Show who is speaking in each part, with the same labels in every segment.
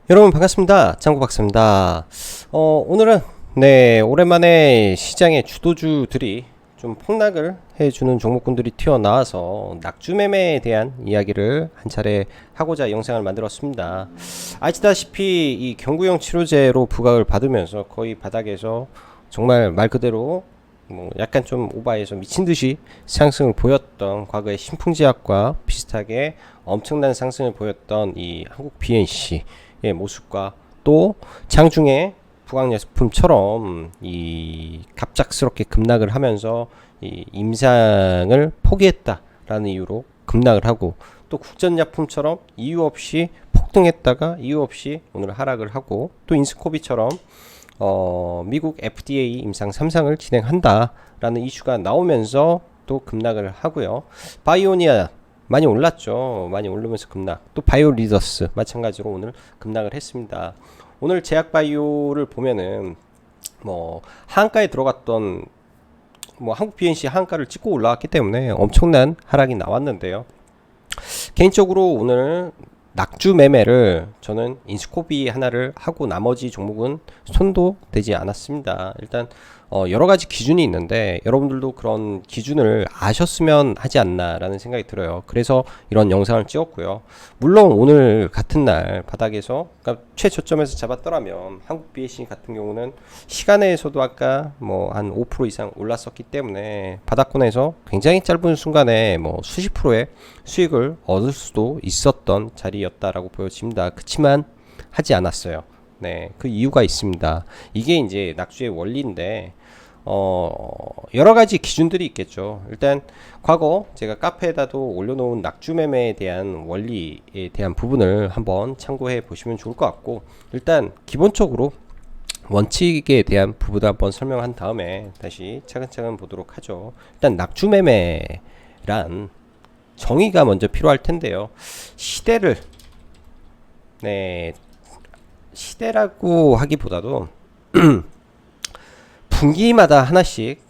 Speaker 1: 여러분 반갑습니다. 짱구박사입니다. 오늘은 오랜만에 시장의 주도주들이 좀 폭락을 해주는 종목군들이 튀어나와서 낙주매매에 대한 이야기를 한 차례 하고자 영상을 만들었습니다. 아시다시피 이 경구용 치료제로 부각을 받으면서 거의 바닥에서 정말 말 그대로 약간 좀 오바해서 미친듯이 상승을 보였던 과거의 신풍제약과 비슷하게 엄청난 상승을 보였던 이 한국 BNC 의 모습과 또 장중에 부강약품처럼 이 갑작스럽게 급락을 하면서 이 임상을 포기했다라는 이유로 급락을 하고, 또 국전약품처럼 이유 없이 폭등했다가 이유 없이 오늘 하락을 하고, 또 인스코비처럼 미국 FDA 임상 3상을 진행한다라는 이슈가 나오면서 또 급락을 하고요. 바이오니아 많이 올랐죠. 많이 오르면서 급락. 또 바이오리더스 마찬가지로 오늘 급락을 했습니다. 오늘 제약바이오를 보면은 하한가에 들어갔던 한국 BNC 하한가를 찍고 올라왔기 때문에 엄청난 하락이 나왔는데요. 개인적으로 오늘 낙주 매매를 저는 인스코비 하나를 하고 나머지 종목은 손도 대지 않았습니다. 일단 여러 가지 기준이 있는데 여러분들도 그런 기준을 아셨으면 하지 않나 라는 생각이 들어요. 그래서 이런 영상을 찍었고요. 물론 오늘 같은 날 바닥에서, 그러니까 최저점에서 잡았더라면 한국 BNC 같은 경우는 시간에서도 아까 한 5% 이상 올랐었기 때문에 바닥권에서 굉장히 짧은 순간에 수십 프로의 수익을 얻을 수도 있었던 자리였다라고 보여집니다. 그치만 하지 않았어요. 그 이유가 있습니다. 이게 이제 낙주의 원리인데, 여러 가지 기준들이 있겠죠. 일단 과거 제가 카페에다도 올려놓은 낙주 매매에 대한 원리에 대한 부분을 한번 참고해 보시면 좋을 것 같고, 일단 기본적으로 원칙에 대한 부분을 한번 설명한 다음에 다시 차근차근 보도록 하죠. 일단 낙주 매매란 정의가 먼저 필요할 텐데요. 시대를 시대라고 하기보다도 분기마다 하나씩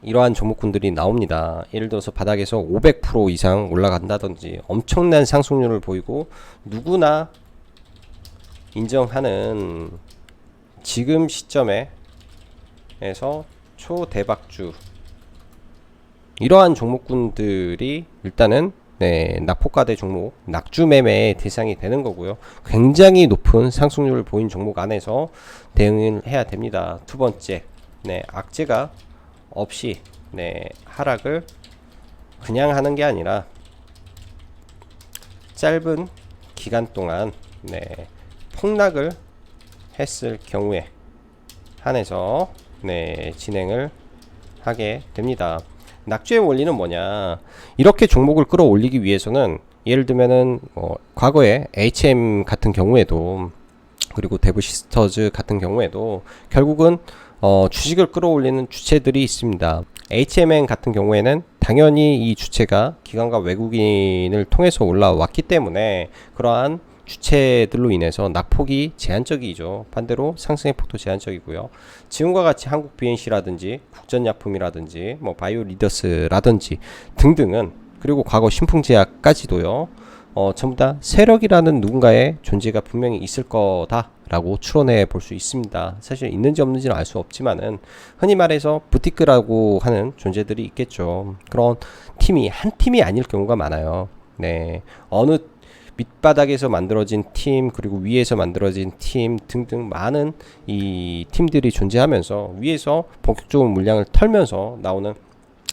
Speaker 1: 이러한 종목군들이 나옵니다. 예를 들어서 바닥에서 500% 이상 올라간다든지 엄청난 상승률을 보이고 누구나 인정하는 지금 시점에서 초대박주, 이러한 종목군들이 일단은 낙폭과대 종목, 낙주매매의 대상이 되는 거고요. 굉장히 높은 상승률을 보인 종목 안에서 대응을 해야 됩니다. 두 번째, 악재가 없이 하락을 그냥 하는 게 아니라 짧은 기간 동안 폭락을 했을 경우에 한해서 진행을 하게 됩니다. 낙주의 원리는 뭐냐, 이렇게 종목을 끌어올리기 위해서는 예를 들면은 과거에 HM 같은 경우에도, 그리고 데브시스터즈 같은 경우에도 결국은 주식을 끌어올리는 주체들이 있습니다. HMN 같은 경우에는 당연히 이 주체가 기관과 외국인을 통해서 올라왔기 때문에 그러한 주체들로 인해서 낙폭이 제한적이죠. 반대로 상승의 폭도 제한적이고요. 지금과 같이 한국 BNC라든지 국전약품이라든지 바이오리더스라든지 등등은, 그리고 과거 신풍제약까지도요, 전부 다 세력이라는 누군가의 존재가 분명히 있을 거다라고 추론해 볼 수 있습니다. 사실 있는지 없는지는 알 수 없지만은 흔히 말해서 부티크라고 하는 존재들이 있겠죠. 그런 팀이 한 팀이 아닐 경우가 많아요. 어느 밑바닥에서 만들어진 팀, 그리고 위에서 만들어진 팀 등등 많은 이 팀들이 존재하면서 위에서 본격적으로 물량을 털면서 나오는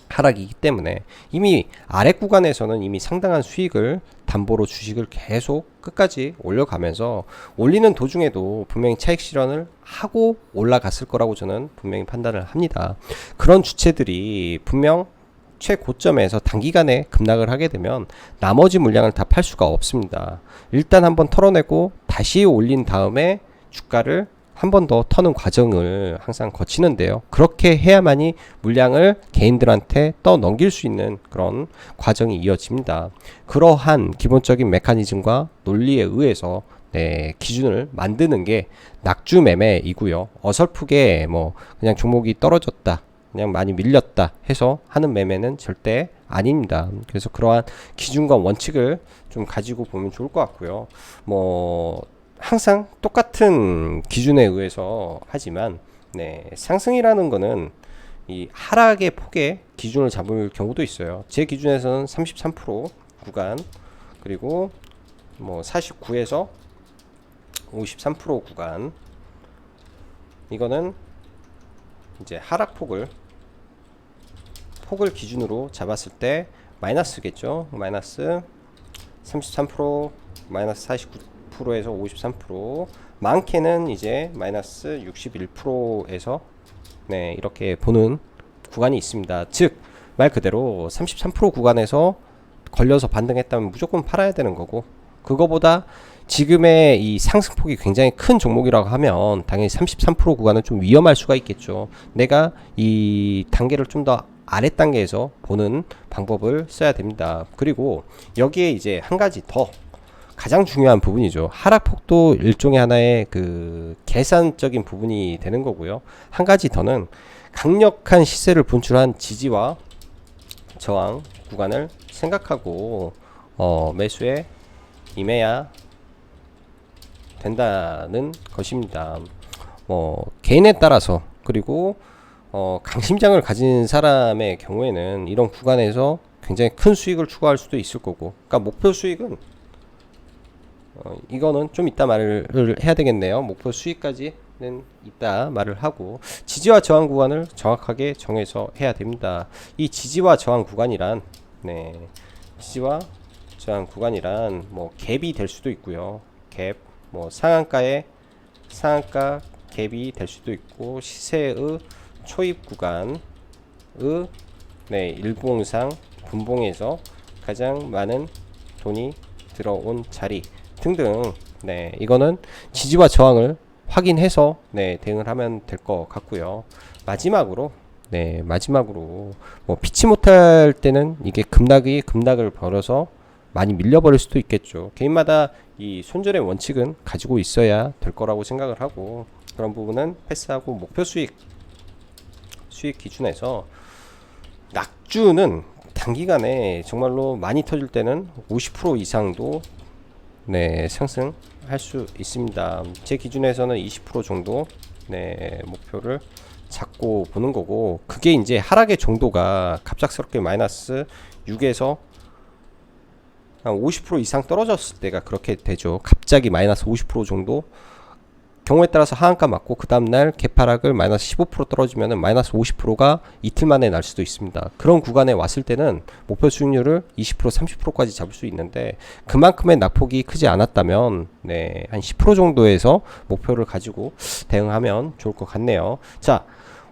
Speaker 1: 하락이기 때문에 이미 아래 구간에서는 이미 상당한 수익을 담보로 주식을 계속 끝까지 올려가면서 올리는 도중에도 분명히 차익 실현을 하고 올라갔을 거라고 저는 분명히 판단을 합니다. 그런 주체들이 분명 최고점에서 단기간에 급락을 하게 되면 나머지 물량을 다 팔 수가 없습니다. 일단 한번 털어내고 다시 올린 다음에 주가를 한 번 더 터는 과정을 항상 거치는데요. 그렇게 해야만이 물량을 개인들한테 떠넘길 수 있는 그런 과정이 이어집니다. 그러한 기본적인 메커니즘과 논리에 의해서 기준을 만드는 게 낙주 매매이고요. 어설프게 그냥 종목이 떨어졌다, 그냥 많이 밀렸다 해서 하는 매매는 절대 아닙니다. 그래서 그러한 기준과 원칙을 좀 가지고 보면 좋을 것 같고요. 항상 똑같은 기준에 의해서 하지만 상승이라는 거는 이 하락의 폭의 기준을 잡을 경우도 있어요. 제 기준에서는 33% 구간, 그리고 뭐 49에서 53% 구간, 이거는 이제 하락폭을 기준으로 잡았을 때 마이너스겠죠. 마이너스 33%, 마이너스 49%에서 53%, 많게는 이제 마이너스 61%에서 이렇게 보는 구간이 있습니다. 즉 말 그대로 33% 구간에서 걸려서 반등했다면 무조건 팔아야 되는 거고, 그거보다 지금의 이 상승폭이 굉장히 큰 종목이라고 하면 당연히 33% 구간은 좀 위험할 수가 있겠죠. 내가 이 단계를 좀 더 아래 단계에서 보는 방법을 써야 됩니다. 그리고 여기에 이제 한 가지 더 가장 중요한 부분이죠. 하락폭도 일종의 하나의 그 계산적인 부분이 되는 거고요. 한 가지 더는 강력한 시세를 분출한 지지와 저항 구간을 생각하고 매수에 임해야 된다는 것입니다. 개인에 따라서, 그리고 강심장을 가진 사람의 경우에는 이런 구간에서 굉장히 큰 수익을 추구할 수도 있을 거고, 그러니까 목표 수익은 이거는 좀 이따 말을 해야 되겠네요. 목표 수익까지는 이따 말을 하고, 지지와 저항 구간을 정확하게 정해서 해야 됩니다. 이 지지와 저항 구간이란 지지와 저항 구간이란 뭐 갭이 될 수도 있고요. 갭, 뭐 상한가 갭이 될 수도 있고, 시세의 초입 구간의 일봉상 분봉에서 가장 많은 돈이 들어온 자리 등등, 이거는 지지와 저항을 확인해서 대응을 하면 될 것 같고요. 마지막으로 뭐 피치 못할 때는 이게 급락을 벌어서 많이 밀려버릴 수도 있겠죠. 개인마다 이 손절의 원칙은 가지고 있어야 될 거라고 생각을 하고, 그런 부분은 패스하고, 목표 수익 기준에서 낙주는 단기간에 정말로 많이 터질 때는 50% 이상도 상승할 수 있습니다. 제 기준에서는 20% 정도 목표를 잡고 보는 거고, 그게 이제 하락의 정도가 갑작스럽게 마이너스 6에서 한 50% 이상 떨어졌을 때가 그렇게 되죠. 갑자기 마이너스 50% 정도, 경우에 따라서 하한가 맞고 그 다음날 개파락을 마이너스 15% 떨어지면 마이너스 50%가 이틀 만에 날 수도 있습니다. 그런 구간에 왔을 때는 목표 수익률을 20% 30%까지 잡을 수 있는데, 그만큼의 낙폭이 크지 않았다면 한 10% 정도에서 목표를 가지고 대응하면 좋을 것 같네요. 자,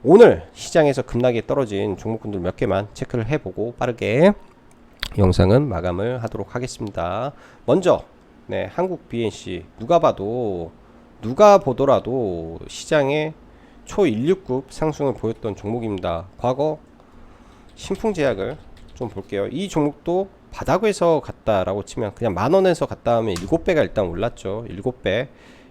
Speaker 1: 오늘 시장에서 급락이 떨어진 종목군들 몇 개만 체크를 해보고 빠르게 영상은 마감을 하도록 하겠습니다. 먼저 한국 BNC, 누가 보더라도 시장의 초16급 상승을 보였던 종목입니다. 과거 신풍제약을 좀 볼게요. 이 종목도 바닥에서 갔다라고 치면 그냥 만원에서 갔다 하면 7배가 일단 올랐죠.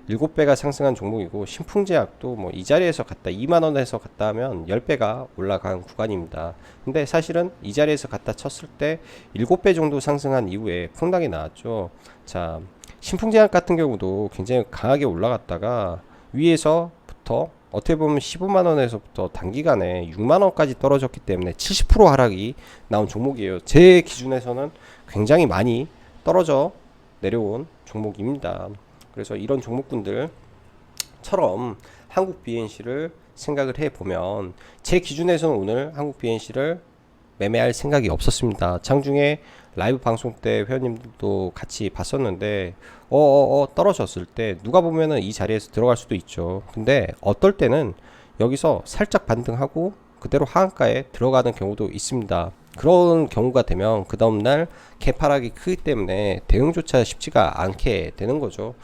Speaker 1: 7배가 상승한 종목이고, 신풍제약도 뭐 이 자리에서 갔다 2만원에서 갔다 하면 10배가 올라간 구간입니다. 근데 사실은 이 자리에서 갔다 쳤을 때 7배 정도 상승한 이후에 폭락이 나왔죠. 자, 신풍제약 같은 경우도 굉장히 강하게 올라갔다가 위에서부터 어떻게 보면 15만원에서부터 단기간에 6만원까지 떨어졌기 때문에 70% 하락이 나온 종목이에요. 제 기준에서는 굉장히 많이 떨어져 내려온 종목입니다. 그래서 이런 종목군들처럼 한국 BNC를 생각을 해보면, 제 기준에서는 오늘 한국 BNC를 매매할 생각이 없었습니다. 장중에 라이브 방송 때 회원님들도 같이 봤었는데 떨어졌을 때 누가 보면은 이 자리에서 들어갈 수도 있죠. 근데 어떨 때는 여기서 살짝 반등하고 그대로 하한가에 들어가는 경우도 있습니다. 그런 경우가 되면 그 다음날 개파락이 크기 때문에 대응조차 쉽지가 않게 되는 거죠.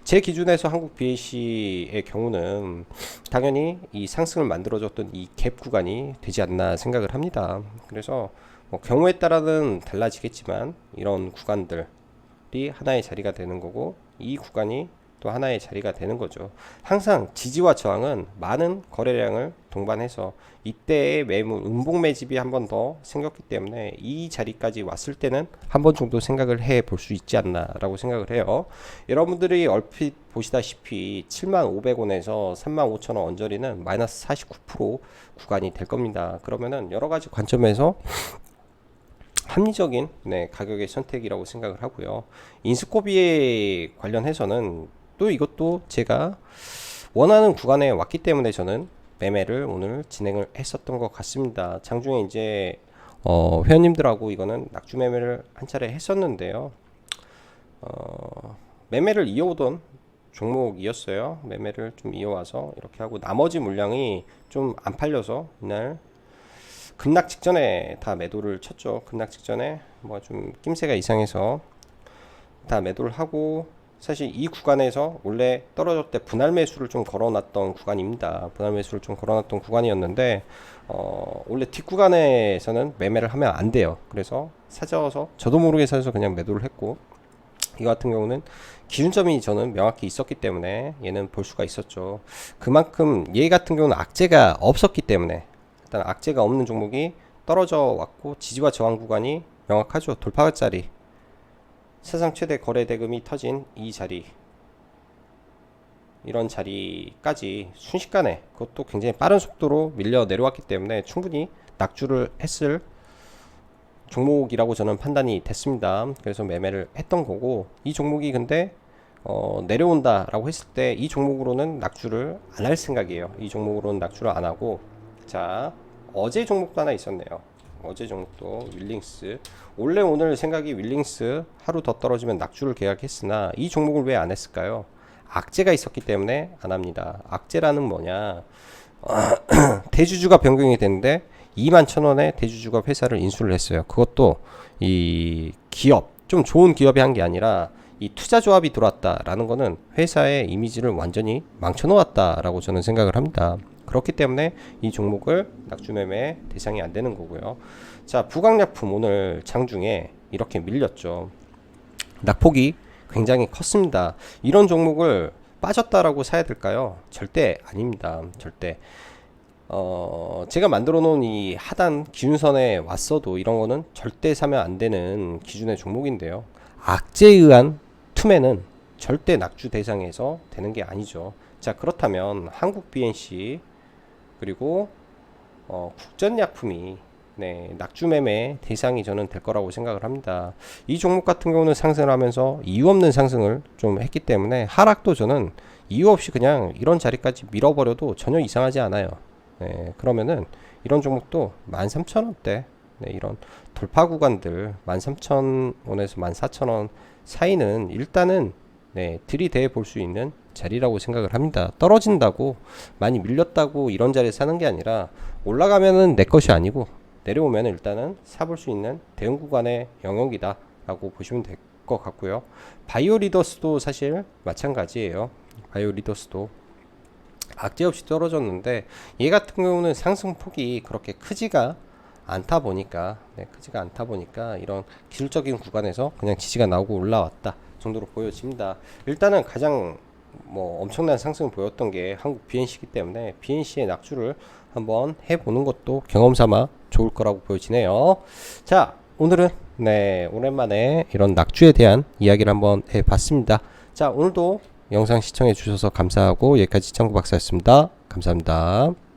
Speaker 1: 제 기준에서 한국 BNC의 경우는 당연히 이 상승을 만들어줬던 이 갭 구간이 되지 않나 생각을 합니다. 그래서 뭐 경우에 따라는 달라지겠지만 이런 구간들이 하나의 자리가 되는 거고, 이 구간이 또 하나의 자리가 되는 거죠. 항상 지지와 저항은 많은 거래량을 동반해서 이때의 매물 음봉 매집이 한 번 더 생겼기 때문에 이 자리까지 왔을 때는 한 번 정도 생각을 해 볼 수 있지 않나 라고 생각을 해요. 여러분들이 얼핏 보시다시피 75,000원에서 35,000원 언저리는 마이너스 49% 구간이 될 겁니다. 그러면은 여러 가지 관점에서 합리적인 가격의 선택이라고 생각을 하고요. 인스코비에 관련해서는 또 이것도 제가 원하는 구간에 왔기 때문에 저는 매매를 오늘 진행을 했었던 것 같습니다. 장중에 이제 회원님들하고 이거는 낙주 매매를 한 차례 했었는데요. 매매를 이어오던 종목이었어요. 매매를 좀 이어와서 이렇게 하고 나머지 물량이 좀 안 팔려서 이날 급락 직전에 다 매도를 쳤죠. 급락 직전에 뭐 좀 낌새가 이상해서 다 매도를 하고, 사실 이 구간에서 원래 떨어질 때 분할 매수를 좀 걸어놨던 구간입니다. 분할 매수를 좀 걸어놨던 구간이었는데 원래 뒷구간에서는 매매를 하면 안 돼요. 그래서 사져서 저도 모르게 사서 그냥 매도를 했고, 이 같은 경우는 기준점이 저는 명확히 있었기 때문에 얘는 볼 수가 있었죠. 그만큼 얘 같은 경우는 악재가 없었기 때문에, 일단 악재가 없는 종목이 떨어져 왔고 지지와 저항 구간이 명확하죠. 돌파자리, 사상 최대 거래 대금이 터진 이 자리, 이런 자리까지 순식간에, 그것도 굉장히 빠른 속도로 밀려 내려왔기 때문에 충분히 낙주를 했을 종목이라고 저는 판단이 됐습니다. 그래서 매매를 했던 거고, 이 종목이 근데 내려온다 라고 했을 때 이 종목으로는 낙주를 안 할 생각이에요. 이 종목으로는 낙주를 안 하고, 자, 어제 종목도 하나 있었네요. 어제 종목도 윌링스, 원래 오늘 생각이 윌링스 하루 더 떨어지면 낙주를 계약했으나 이 종목을 왜 안 했을까요? 악재가 있었기 때문에 안 합니다. 악재라는 뭐냐, 대주주가 변경이 됐는데 21,000원에 대주주가 회사를 인수를 했어요. 그것도 이 기업, 좀 좋은 기업이 한 게 아니라 이 투자조합이 들어왔다라는 거는 회사의 이미지를 완전히 망쳐놓았다라고 저는 생각을 합니다. 그렇기 때문에 이 종목을 낙주매매 대상이 안 되는 거고요. 자, 부강약품 오늘 장중에 이렇게 밀렸죠. 낙폭이 굉장히 컸습니다. 이런 종목을 빠졌다라고 사야 될까요? 절대 아닙니다. 절대. 제가 만들어 놓은 이 하단 기준선에 왔어도 이런 거는 절대 사면 안 되는 기준의 종목인데요. 악재에 의한 투매는 절대 낙주 대상에서 되는 게 아니죠. 자, 그렇다면 한국 BNC 그리고 국전약품이 낙주 매매 대상이 저는 될 거라고 생각을 합니다. 이 종목 같은 경우는 상승을 하면서 이유 없는 상승을 좀 했기 때문에 하락도 저는 이유 없이 그냥 이런 자리까지 밀어버려도 전혀 이상하지 않아요. 그러면은 이런 종목도 13,000원대 이런 돌파 구간들 13,000원에서 14,000원 사이는 일단은 들이대 볼 수 있는 자리라고 생각을 합니다. 떨어진다고 많이 밀렸다고 이런 자리에 사는 게 아니라 올라가면은 내 것이 아니고 내려오면 일단은 사볼 수 있는 대응 구간의 영역이다 라고 보시면 될 것 같고요. 바이오리더스도 사실 마찬가지예요. 바이오리더스도 악재 없이 떨어졌는데 얘 같은 경우는 상승폭이 그렇게 크지가 않다 보니까 이런 기술적인 구간에서 그냥 지지가 나오고 올라왔다 정도로 보여집니다. 일단은 가장 엄청난 상승을 보였던 게 한국 BNC이기 때문에 BNC의 낙주를 한번 해보는 것도 경험 삼아 좋을 거라고 보여지네요. 자, 오늘은 오랜만에 이런 낙주에 대한 이야기를 한번 해봤습니다. 자, 오늘도 영상 시청해 주셔서 감사하고 여기까지 창구 박사였습니다. 감사합니다.